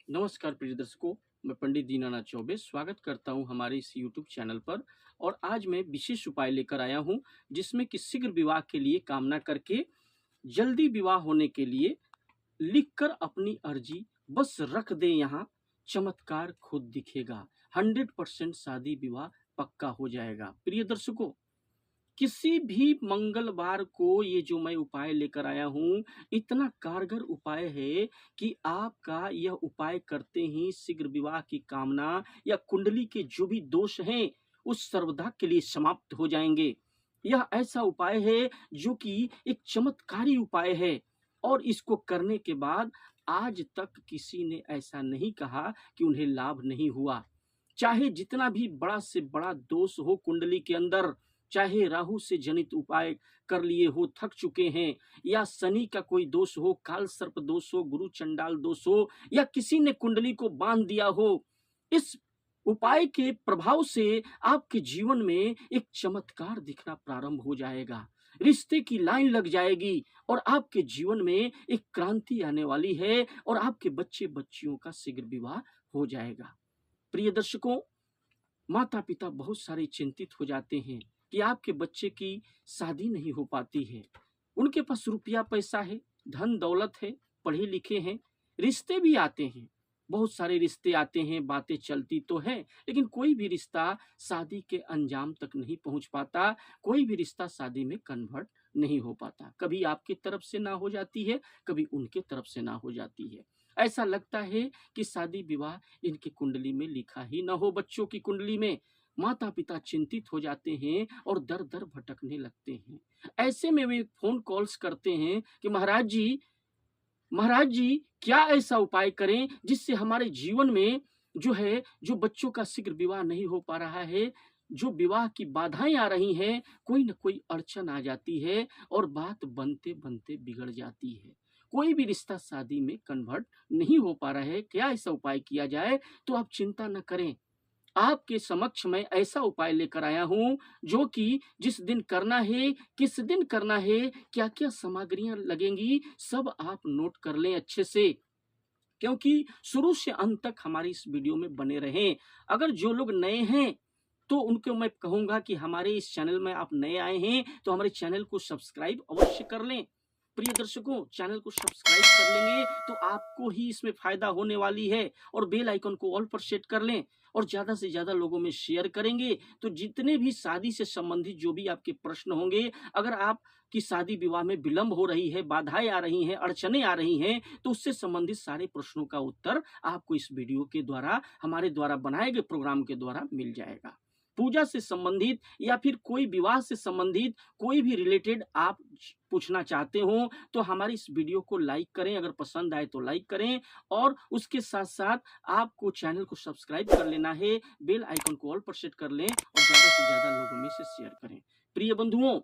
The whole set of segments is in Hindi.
नमस्कार प्रिय दर्शकों, मैं पंडित दीनानाथ चौबे स्वागत करता हूं हमारे इस यूट्यूब चैनल पर। और आज मैं विशेष उपाय लेकर आया हूं जिसमें कि शीघ्र विवाह के लिए कामना करके जल्दी विवाह होने के लिए लिखकर अपनी अर्जी बस रख दें यहाँ, चमत्कार खुद दिखेगा। 100% शादी विवाह पक्का हो जाएगा। प्रिय दर्शकों, किसी भी मंगलवार को ये जो मैं उपाय लेकर आया हूँ, इतना कारगर उपाय है कि आपका यह उपाय करते ही शीघ्र विवाह की कामना या कुंडली के जो भी दोष हैं, उस सर्वदा के लिए समाप्त हो जाएंगे। यह ऐसा उपाय है जो कि एक चमत्कारी उपाय है और इसको करने के बाद आज तक किसी ने ऐसा नहीं कहा कि उन्हें लाभ नहीं हुआ। चाहे जितना भी बड़ा से बड़ा दोष हो कुंडली के अंदर, चाहे राहु से जनित उपाय कर लिए हो, थक चुके हैं, या शनि का कोई दोष हो, काल सर्प दोष हो, गुरु चंडाल दोष हो, या किसी ने कुंडली को बांध दिया हो, इस उपाय के प्रभाव से आपके जीवन में एक चमत्कार दिखना प्रारंभ हो जाएगा। रिश्ते की लाइन लग जाएगी और आपके जीवन में एक क्रांति आने वाली है और आपके बच्चे बच्चियों का शीघ्र विवाह हो जाएगा। प्रिय दर्शकों, माता पिता बहुत सारे चिंतित हो जाते हैं कि आपके बच्चे की शादी नहीं हो पाती है। उनके पास रुपया पैसा है, धन दौलत है, पढ़े लिखे हैं, रिश्ते भी आते हैं, बहुत सारे रिश्ते आते हैं, बातें चलती तो है, लेकिन कोई भी रिश्ता शादी के अंजाम तक नहीं पहुंच पाता। कोई भी रिश्ता शादी में कन्वर्ट नहीं हो पाता। कभी आपकी तरफ से ना हो जाती है, कभी उनके तरफ से ना हो जाती है। ऐसा लगता है कि शादी विवाह इनकी कुंडली में लिखा ही न हो। बच्चों की कुंडली में माता पिता चिंतित हो जाते हैं और दर दर भटकने लगते हैं। ऐसे में वे फोन कॉल्स करते हैं कि महाराज जी, क्या ऐसा उपाय करें जिससे हमारे जीवन में जो बच्चों का शीघ्र विवाह नहीं हो पा रहा है, जो विवाह की बाधाएं आ रही हैं, कोई न कोई अड़चन आ जाती है और बात बनते बनते बिगड़ जाती है। कोई भी रिश्ता शादी में कन्वर्ट नहीं हो पा रहा है, क्या ऐसा उपाय किया जाए? तो आप चिंता न करें, आपके समक्ष मैं ऐसा उपाय लेकर आया हूं जो कि जिस दिन करना है, किस दिन करना है, क्या क्या सामग्रियां लगेंगी, सब आप नोट कर लें अच्छे से, क्योंकि शुरू से अंत तक हमारी इस वीडियो में बने रहें। अगर जो लोग नए हैं तो उनको मैं कहूंगा कि हमारे इस चैनल में आप नए आए हैं तो हमारे चैनल को सब्सक्राइब अवश्य कर लें। प्रिय दर्शकों, चैनल को सब्सक्राइब कर लेंगे तो आपको ही इसमें फायदा होने वाली है, और बेल आइकन को ऑल पर सेट कर लें और ज्यादा से ज्यादा लोगों में शेयर करेंगे तो जितने भी शादी से संबंधित जो भी आपके प्रश्न होंगे, अगर आप की शादी विवाह में विलंब हो रही है, बाधाएं आ रही हैं, अड़चने आ रही हैं, तो उससे संबंधित सारे प्रश्नों का उत्तर आपको इस वीडियो के द्वारा, हमारे द्वारा बनाए गए प्रोग्राम के द्वारा मिल जाएगा। पूजा से संबंधित या फिर कोई विवाह से संबंधित कोई भी रिलेटेड आप पूछना चाहते हो तो हमारी इस वीडियो को लाइक करें, अगर पसंद आए तो लाइक करें, और उसके साथ साथ आपको चैनल को सब्सक्राइब कर लेना है, बेल आइकन को ऑल पर सेट कर लें और ज्यादा से ज्यादा लोगों में से शेयर करें। प्रिय बंधुओं,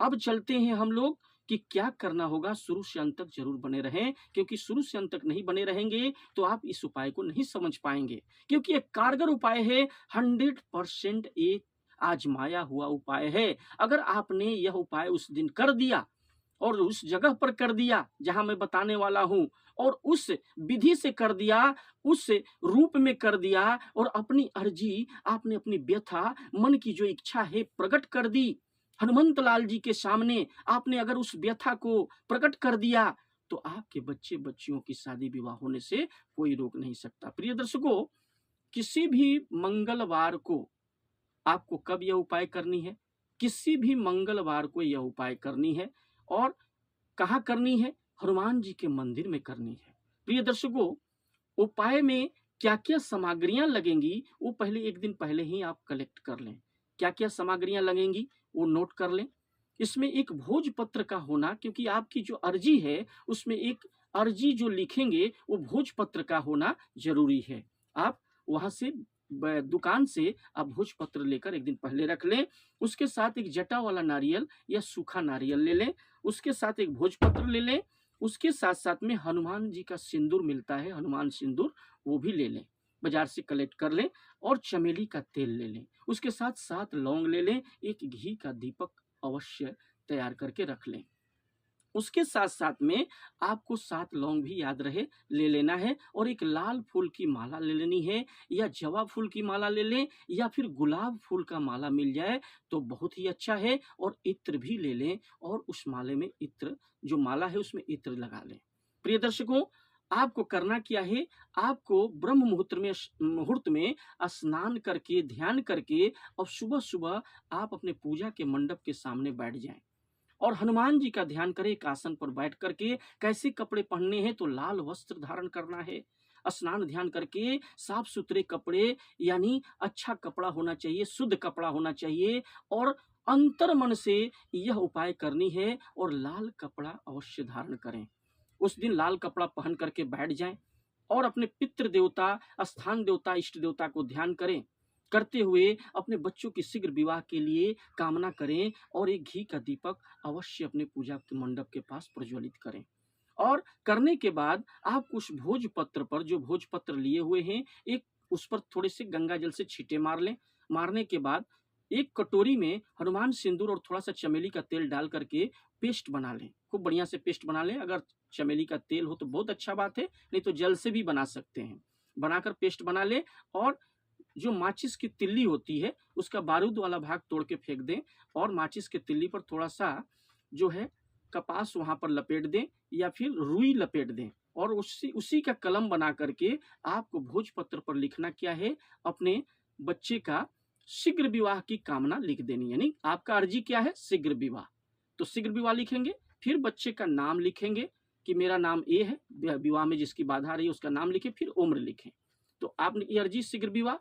अब चलते हैं हम लोग कि क्या करना होगा। शुरू से अंत तक जरूर बने रहें, क्योंकि शुरू से अंत तक नहीं बने रहेंगे तो आप इस उपाय को नहीं समझ पाएंगे, क्योंकि एक कारगर उपाय है, 100% एक आजमाया हुआ उपाय है। अगर आपने यह उपाय उस दिन कर दिया और उस जगह पर कर दिया जहां मैं बताने वाला हूं, और उस विधि से कर दिया, उस रूप में कर दिया, और अपनी अर्जी, आपने अपनी व्यथा, मन की जो इच्छा है प्रकट कर दी हनुमंत लाल जी के सामने, आपने अगर उस व्यथा को प्रकट कर दिया तो आपके बच्चे बच्चियों की शादी विवाह होने से कोई रोक नहीं सकता। प्रिय दर्शकों, किसी भी मंगलवार को आपको कब यह उपाय करनी है? किसी भी मंगलवार को यह उपाय करनी है, और कहाँ करनी है? हनुमान जी के मंदिर में करनी है। प्रिय दर्शकों, उपाय में क्या क्या सामग्रियां लगेंगी वो पहले एक दिन पहले ही आप कलेक्ट कर लें। क्या क्या सामग्रियां लगेंगी वो नोट कर लें। इसमें एक भोजपत्र का होना, क्योंकि आपकी जो अर्जी है उसमें एक अर्जी जो लिखेंगे वो भोजपत्र का होना जरूरी है। आप वहां से दुकान से आप भोजपत्र लेकर एक दिन पहले रख लें। उसके साथ एक जटा वाला नारियल या सूखा नारियल ले लें, उसके साथ एक भोजपत्र ले लें, उसके साथ साथ में हनुमान जी का सिंदूर मिलता है, हनुमान सिंदूर, वो भी ले लें, बाजार से कलेक्ट कर लें, और चमेली का तेल ले लें, उसके साथ 7 लौंग ले लें, एक घी का दीपक अवश्य तैयार करके रख लें। उसके साथ साथ में आपको 7 लौंग भी याद रहे ले लेना है और एक लाल फूल की माला ले लेनी है, या जवा फूल की माला ले लें या फिर गुलाब फूल का माला मिल जाए तो बहुत ही अच्छा है। और इत्र भी ले लें और उस माले में इत्र, जो माला है उसमें इत्र लगा लें। प्रिय दर्शकों, आपको करना क्या है, आपको ब्रह्म मुहूर्त में स्नान करके ध्यान करके और सुबह सुबह आप अपने पूजा के मंडप के सामने बैठ जाएं और हनुमान जी का ध्यान करें। एक आसन पर बैठ करके कैसे कपड़े पहनने हैं, तो लाल वस्त्र धारण करना है। स्नान ध्यान करके साफ सुथरे कपड़े, यानी अच्छा कपड़ा होना चाहिए, शुद्ध कपड़ा होना चाहिए और अंतर मन से यह उपाय करनी है और लाल कपड़ा अवश्य धारण करें। उस दिन लाल कपड़ा पहन करके बैठ जाएं और अपने पितृ देवता, स्थान देवता, इष्ट देवता को ध्यान करें, करते हुए अपने बच्चों की शीघ्र विवाह के लिए कामना करें और एक घी का दीपक अवश्य अपने पूजा के मंडप के पास प्रज्वलित करें। और करने के बाद आप उस भोजपत्र पर, जो भोजपत्र लिए हुए हैं, एक उस पर थोड़े से गंगा जल से छींटे मार लें। मारने के बाद एक कटोरी में हनुमान सिंदूर और थोड़ा सा चमेली का तेल डाल करके पेस्ट बना लें। खूब बढ़िया से पेस्ट बना लें। अगर चमेली का तेल हो तो बहुत अच्छा बात है, नहीं तो जल से भी बना सकते हैं। बनाकर पेस्ट बना लें और जो माचिस की तिल्ली होती है उसका बारूद वाला भाग तोड़ के फेंक दें और माचिस के तिल्ली पर थोड़ा सा जो है कपास वहां पर लपेट दें या फिर रुई लपेट दें और उसी का कलम बना करके आपको भोजपत्र पर लिखना क्या है, अपने बच्चे का शीघ्र विवाह की कामना लिख देनी। यानी आपका अर्जी क्या है, शीघ्र विवाह, तो शीघ्र विवाह लिखेंगे। फिर बच्चे का नाम लिखेंगे कि मेरा नाम ए है, विवाह में जिसकी बाधा आ रही है उसका नाम लिखें, फिर उम्र लिखें। तो आपने ये अर्जी शीघ्र विवाह,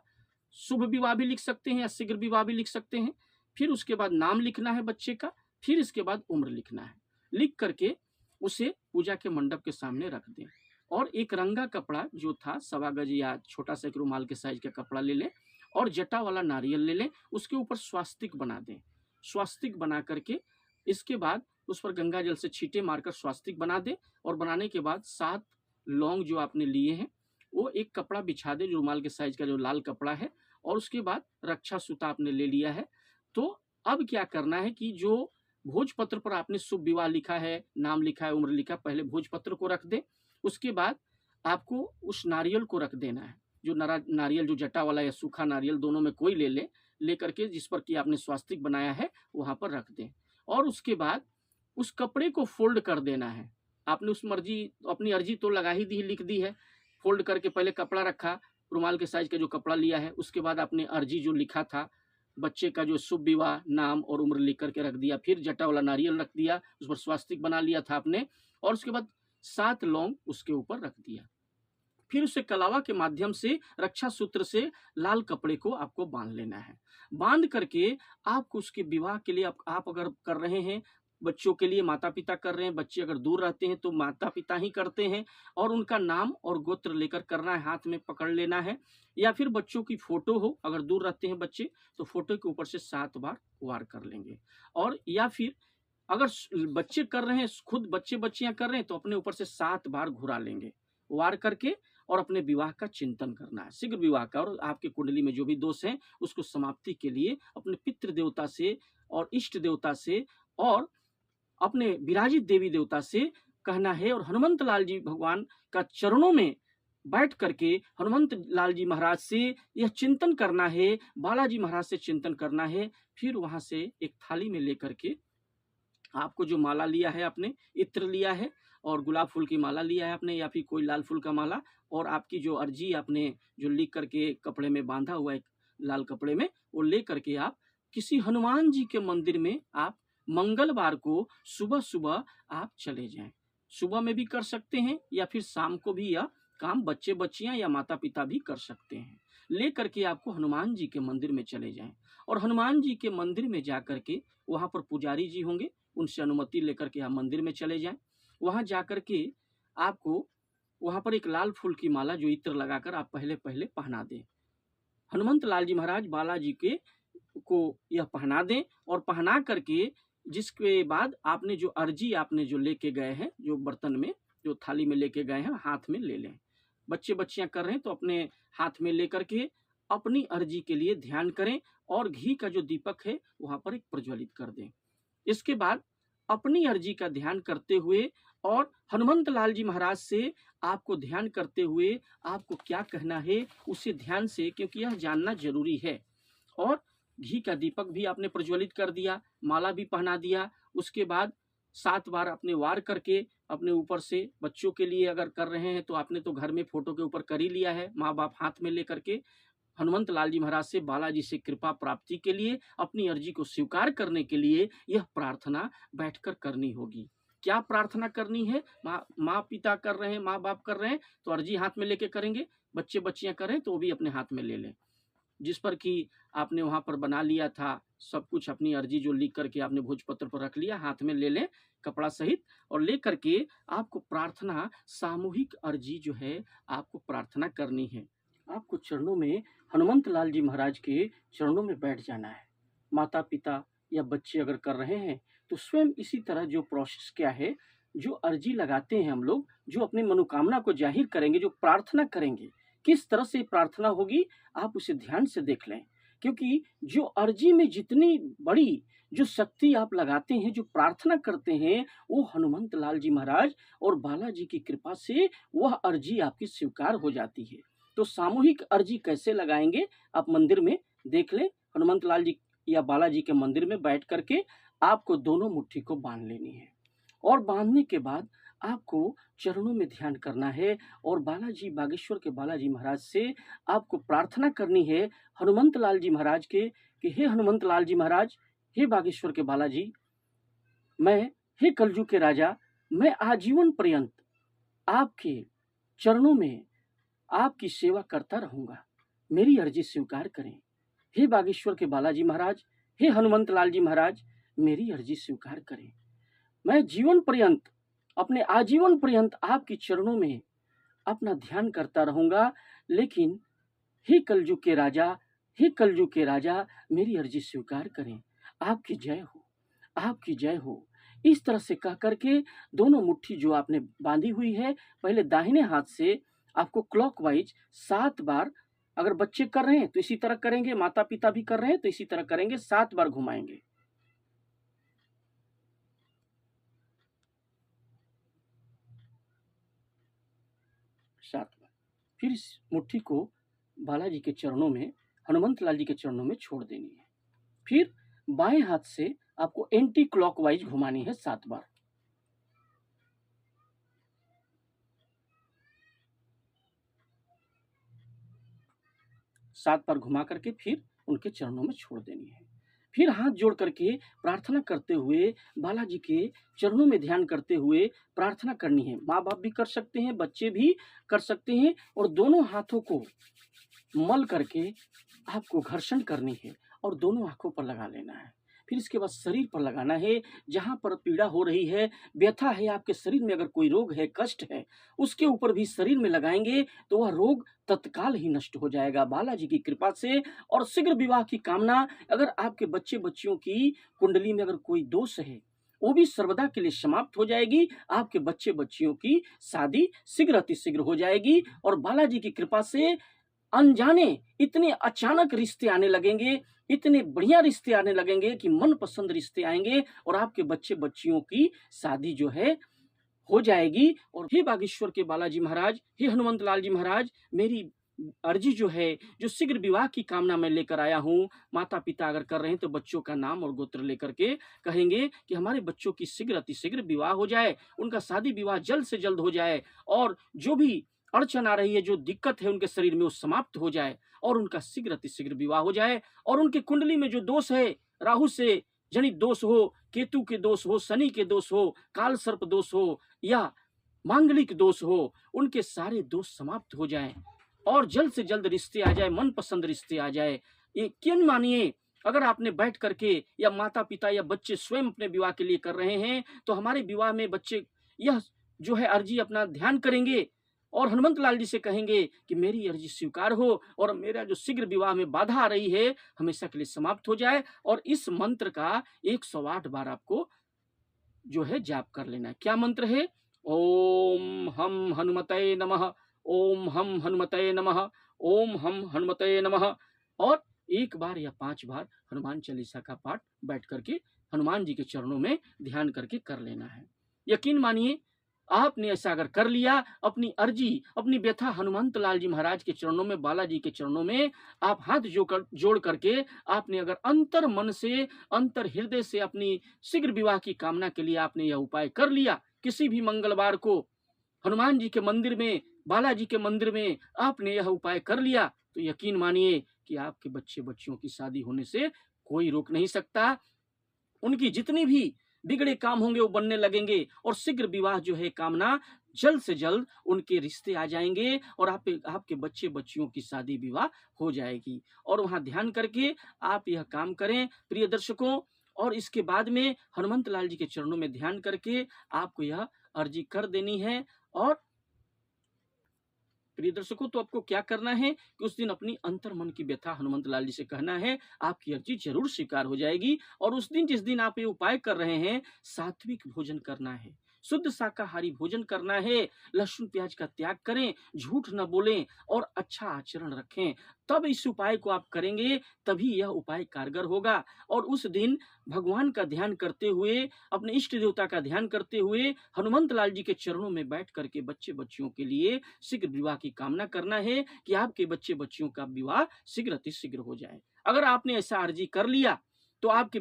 शुभ विवाह भी लिख सकते हैं या शीघ्र विवाह भी लिख सकते हैं। फिर उसके बाद नाम लिखना है बच्चे का, फिर इसके बाद उम्र लिखना है। लिख करके उसे पूजा के मंडप के सामने रख दें और एक रंगा कपड़ा जो था 1.25 गज या छोटा सा एक रुमाल के साइज का कपड़ा ले लें और जटा वाला नारियल ले लें, उसके ऊपर स्वास्तिक बना दें। स्वास्तिक बना करके इसके बाद उस पर गंगा जल से छींटे मारकर स्वास्तिक बना दें और बनाने के बाद 7 लौंग जो आपने लिए हैं वो एक कपड़ा बिछा दें, जो रुमाल के साइज का जो लाल कपड़ा है, और उसके बाद रक्षा सूता आपने ले लिया है। तो अब क्या करना है कि जो भोजपत्र पर आपने शुभ विवाह लिखा है, नाम लिखा है, उम्र लिखा, पहले भोजपत्र को रख दें। उसके बाद आपको उस नारियल को रख देना है, जो नारियल जो जटा वाला या सूखा नारियल दोनों में कोई ले ले, लेकर के जिस पर कि आपने स्वास्तिक बनाया है वहां पर रख दें। और उसके बाद उस कपड़े को फोल्ड कर देना है। आपने उस अपनी अर्जी तो लगा ही दी, लिख दी है। फोल्ड करके पहले कपड़ा रखा, रुमाल के साइज का जो कपड़ा लिया है, उसके बाद आपने अर्जी जो लिखा था बच्चे का, जो शुभ विवाह नाम और उम्र लिख करके रख दिया, फिर जटा वाला नारियल रख दिया, उस पर स्वास्तिक बना लिया था आपने, और उसके बाद 7 लौंग उसके ऊपर रख दिया। फिर उसे कलावा के माध्यम से रक्षा सूत्र से लाल कपड़े को आपको बांध लेना है। बांध करके आपको उसके विवाह के लिए आप अगर कर रहे हैं, बच्चों के लिए माता पिता कर रहे हैं, बच्चे अगर दूर रहते हैं तो माता पिता ही करते हैं, और उनका नाम और गोत्र लेकर करना है, हाथ में पकड़ लेना है। या फिर बच्चों की फोटो हो, अगर दूर रहते हैं बच्चे तो फोटो के ऊपर से 7 बार वार कर लेंगे। और या फिर अगर बच्चे कर रहे हैं, खुद बच्चे बच्चियां कर रहे हैं, तो अपने ऊपर से 7 बार घुरा लेंगे वार करके, और अपने विवाह का चिंतन करना है, शीघ्र विवाह का। और आपके कुंडली में जो भी दोष हैं उसको समाप्ति के लिए अपने पितृ देवता से और इष्ट देवता से और अपने विराजित देवी देवता से कहना है, और हनुमंत लाल जी भगवान का चरणों में बैठ करके हनुमंत लाल जी महाराज से यह चिंतन करना है, बालाजी महाराज से चिंतन करना है। फिर वहां से एक थाली में लेकर के आपको जो माला लिया है, आपने इत्र लिया है और गुलाब फूल की माला लिया है आपने, या फिर कोई लाल फूल का माला, और आपकी जो अर्जी आपने जो लिख करके कपड़े में बांधा हुआ है लाल कपड़े में, वो ले करके आप किसी हनुमान जी के मंदिर में आप मंगलवार को सुबह सुबह आप चले जाएं। सुबह में भी कर सकते हैं या फिर शाम को भी, यह काम बच्चे बच्चियां या माता पिता भी कर सकते हैं। ले करके आपको हनुमान जी के मंदिर में चले जाएं और हनुमान जी के मंदिर में जा करके वहां पर पुजारी जी होंगे, उनसे अनुमति लेकर के आप मंदिर में चले जाएं। वहां जाकर के आपको वहां पर एक लाल फूल की माला जो इत्र लगाकर आप पहले पहले पहना दें। हनुमंत लाल जी महाराज बालाजी के को यह पहना दें, और पहना करके जिसके बाद आपने जो अर्जी आपने जो लेके गए हैं, जो बर्तन में जो थाली में लेके गए हैं, हाथ में ले लें। बच्चे बच्चियां कर रहे हैं तो अपने हाथ में लेकर के अपनी अर्जी के लिए ध्यान करें और घी का जो दीपक है वहां पर एक प्रज्वलित कर दें। इसके बाद अपनी अर्जी का ध्यान करते हुए और हनुमंत लाल जी महाराज से आपको ध्यान करते हुए आपको क्या कहना है उसे ध्यान से, क्योंकि यह जानना जरूरी है। और घी का दीपक भी आपने प्रज्वलित कर दिया, माला भी पहना दिया। उसके बाद 7 बार अपने वार करके अपने ऊपर से, बच्चों के लिए अगर कर रहे हैं तो आपने तो घर में फोटो के ऊपर कर ही लिया है, माँ बाप हाथ में लेकर के हनुमंत लाल जी महाराज से बालाजी से कृपा प्राप्ति के लिए, अपनी अर्जी को स्वीकार करने के लिए यह प्रार्थना बैठकर करनी होगी। क्या प्रार्थना करनी है? माँ पिता कर रहे हैं, माँ बाप कर रहे हैं तो अर्जी हाथ में लेके करेंगे, बच्चे बच्चियां करें तो वो भी अपने हाथ में ले लें। जिस पर कि आपने वहां पर बना लिया था सब कुछ, अपनी अर्जी जो लिख करके आपने भोजपत्र पर रख लिया, हाथ में ले लें कपड़ा सहित, और ले करके आपको प्रार्थना, सामूहिक अर्जी जो है आपको प्रार्थना करनी है। आपको चरणों में, हनुमंत लाल जी महाराज के चरणों में बैठ जाना है। माता पिता या बच्चे अगर कर रहे हैं तो स्वयं इसी तरह जो प्रोसेस क्या है, जो अर्जी लगाते हैं हम लोग, जो अपनी मनोकामना को जाहिर करेंगे, जो प्रार्थना करेंगे, किस तरह से प्रार्थना होगी आप उसे ध्यान से देख लें। क्योंकि जो अर्जी में जितनी बड़ी जो शक्ति आप लगाते हैं, जो प्रार्थना करते हैं, वो हनुमंत लाल जी महाराज और बालाजी की कृपा से वह अर्जी आपकी स्वीकार हो जाती है। तो सामूहिक अर्जी कैसे लगाएंगे आप मंदिर में देख लें। हनुमंत लाल जी या बालाजी के मंदिर में बैठ करके आपको दोनों मुट्ठी को बांध लेनी है, और बांधने के बाद आपको चरणों में ध्यान करना है और बालाजी, बागेश्वर के बालाजी महाराज से आपको प्रार्थना करनी है, हनुमंत लाल जी महाराज के, कि हे हनुमंत लाल जी महाराज, हे बागेश्वर के बालाजी, हे कलयुग के राजा, मैं आजीवन पर्यंत आपके चरणों में आपकी सेवा करता रहूंगा, मेरी अर्जी स्वीकार करें। हे बागेश्वर के बालाजी महाराज, हे हनुमंत लाल जी महाराज, मेरी अर्जी स्वीकार करें। मैं जीवन पर्यंत, अपने आजीवन पर्यंत आपके चरणों में अपना ध्यान करता रहूंगा, लेकिन हे कलयुग के राजा, हे कलयुग के राजा, मेरी अर्जी स्वीकार करें। आपकी जय हो, आपकी जय हो। इस तरह से कह करके दोनों मुट्ठी जो आपने बांधी हुई है, पहले दाहिने हाथ से आपको क्लॉकवाइज 7 बार, अगर बच्चे कर रहे हैं तो इसी तरह करेंगे, माता पिता भी कर रहे हैं तो इसी तरह करेंगे, 7 बार घुमाएंगे। 7 बार। फिर इस मुट्ठी को बालाजी के चरणों में, हनुमंत लाल जी के चरणों में छोड़ देनी है। फिर बाएं हाथ से आपको एंटी क्लॉकवाइज घुमानी है 7 बार। 7 बार घुमा करके फिर उनके चरणों में छोड़ देनी है। फिर हाथ जोड़ करके प्रार्थना करते हुए, बालाजी के चरणों में ध्यान करते हुए प्रार्थना करनी है। माँ बाप भी कर सकते हैं, बच्चे भी कर सकते हैं, और दोनों हाथों को मल करके आपको घर्षण करनी है और दोनों आंखों पर लगा लेना है। फिर इसके बाद शरीर पर लगाना है, जहां पर पीड़ा हो रही है, व्यथा है आपके शरीर में, अगर कोई रोग है, कष्ट है, उसके ऊपर भी शरीर में लगाएंगे तो वह रोग तत्काल ही नष्ट हो जाएगा बालाजी की कृपा से। और शीघ्र विवाह की कामना, अगर आपके बच्चे बच्चियों की कुंडली में अगर कोई दोष है, वो भी सर्वदा के लिए समाप्त हो जाएगी। आपके बच्चे बच्चियों की शादी शीघ्र अतिशीघ्र हो जाएगी, और बालाजी की कृपा से अनजाने इतने अचानक रिश्ते आने लगेंगे, इतने बढ़िया रिश्ते आने लगेंगे कि मनपसंद रिश्ते आएंगे, और आपके बच्चे बच्चियों की शादी जो है हो जाएगी। और हे बागेश्वर के बालाजी महाराज, हे हनुमंत लाल जी महाराज, मेरी अर्जी जो है, जो शीघ्र विवाह की कामना मैं लेकर आया हूँ, माता पिता अगर कर रहे हैं तो बच्चों का नाम और गोत्र लेकर के कहेंगे कि हमारे बच्चों की शीघ्र अतिशीघ्र विवाह हो जाए, उनका शादी विवाह जल्द से जल्द हो जाए, और जो भी अड़चन आ रही है, जो दिक्कत है उनके शरीर में, वो समाप्त हो जाए, और उनका शीघ्र अतिशीघ्र विवाह हो जाए। और उनके कुंडली में जो दोष है, राहु से जनित दोष हो, केतु के दोष हो, शनि के दोष हो, काल सर्प दोष हो, या मांगलिक दोष हो, उनके सारे दोष समाप्त हो जाए और जल्द से जल्द रिश्ते आ जाए, मनपसंद रिश्ते आ जाए। ये क्यों मानिए, अगर आपने बैठ करके, या माता पिता या बच्चे स्वयं अपने विवाह के लिए कर रहे हैं, तो हमारे विवाह में बच्चे यह जो है अर्जी अपना ध्यान करेंगे और हनुमंत लाल जी से कहेंगे कि मेरी अर्जी स्वीकार हो, और मेरा जो शीघ्र विवाह में बाधा आ रही है हमेशा के लिए समाप्त हो जाए। और इस मंत्र का 108 बार आपको जो है जाप कर लेना है। क्या मंत्र है? ओम हम हनुमते नमः, ओम हम हनुमते नमः, ओम हम हनुमते नमः। और 1 बार या 5 बार हनुमान चालीसा का पाठ बैठ करके हनुमान जी के चरणों में ध्यान करके कर लेना है। यकीन मानिए, आपने ऐसा अगर कर लिया, अपनी अर्जी, अपनी व्यथा हनुमंत लाल जी महाराज के चरणों में, बालाजी के चरणों में आप हाथ जोड़ करके आपने अगर अंतर मन से, अंतर हृदय से अपनी शीघ्र विवाह की कामना के लिए आपने यह उपाय कर लिया, किसी भी मंगलवार को हनुमान जी के मंदिर में, बालाजी के मंदिर में आपने यह उपाय कर लिया, तो यकीन मानिए कि आपके बच्चे बच्चियों की शादी होने से कोई रोक नहीं सकता। उनकी जितनी भी बिगड़े काम होंगे वो बनने लगेंगे और शीघ्र विवाह जो है कामना, जल्द से जल्द उनके रिश्ते आ जाएंगे और आपके बच्चे बच्चियों की शादी विवाह हो जाएगी। और वहां ध्यान करके आप यह काम करें प्रिय दर्शकों। और इसके बाद में हनुमंत लाल जी के चरणों में ध्यान करके आपको यह अर्जी कर देनी है। और प्रिय दर्शकों, तो आपको क्या करना है कि उस दिन अपनी अंतर मन की व्यथा हनुमंत लाल जी से कहना है, आपकी अर्जी जरूर स्वीकार हो जाएगी। और उस दिन, जिस दिन आप ये उपाय कर रहे हैं, सात्विक भोजन करना है, शुद्ध शाकाहारी भोजन करना है, लहसुन प्याज का त्याग करें, झूठ न बोलें और अच्छा आचरण रखें। तब इस उपाय को आप करेंगे, तभी यह उपाय कारगर होगा। और उस दिन भगवान का ध्यान करते हुए, अपने इष्ट देवता का ध्यान करते हुए हनुमंत लाल जी के चरणों में बैठ करके बच्चे बच्चियों के लिए शीघ्र विवाह की कामना करना है कि आपके बच्चे बच्चियों का विवाह शीघ्र अतिशीघ्र हो जाए। अगर आपने ऐसा अर्जी कर लिया, तो आपके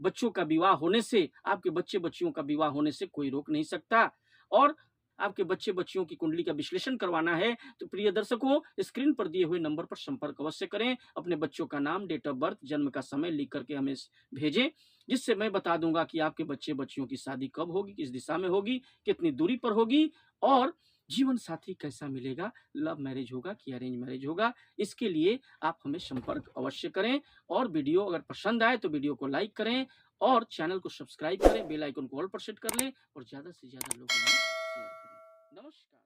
बच्चों का विवाह होने से, आपके बच्चे बच्चियों का विवाह होने से कोई रोक नहीं सकता। और आपके बच्चे बच्चियों की कुंडली का विश्लेषण करवाना है, तो प्रिय दर्शकों, स्क्रीन पर दिए हुए नंबर पर संपर्क अवश्य करें। अपने बच्चों का नाम, डेट ऑफ बर्थ, जन्म का समय लिख करके हमें भेजें, जिससे मैं बता दूंगा कि आपके बच्चे बच्चियों की शादी कब होगी, किस दिशा में होगी, कितनी दूरी पर होगी, और जीवन साथी कैसा मिलेगा, लव मैरिज होगा कि अरेंज मैरिज होगा। इसके लिए आप हमें संपर्क अवश्य करें। और वीडियो अगर पसंद आए तो वीडियो को लाइक करें और चैनल को सब्सक्राइब करें, बेल आइकन को ऑल पर सेट कर लें और ज्यादा से ज्यादा लोगों में शेयर करें। नमस्कार।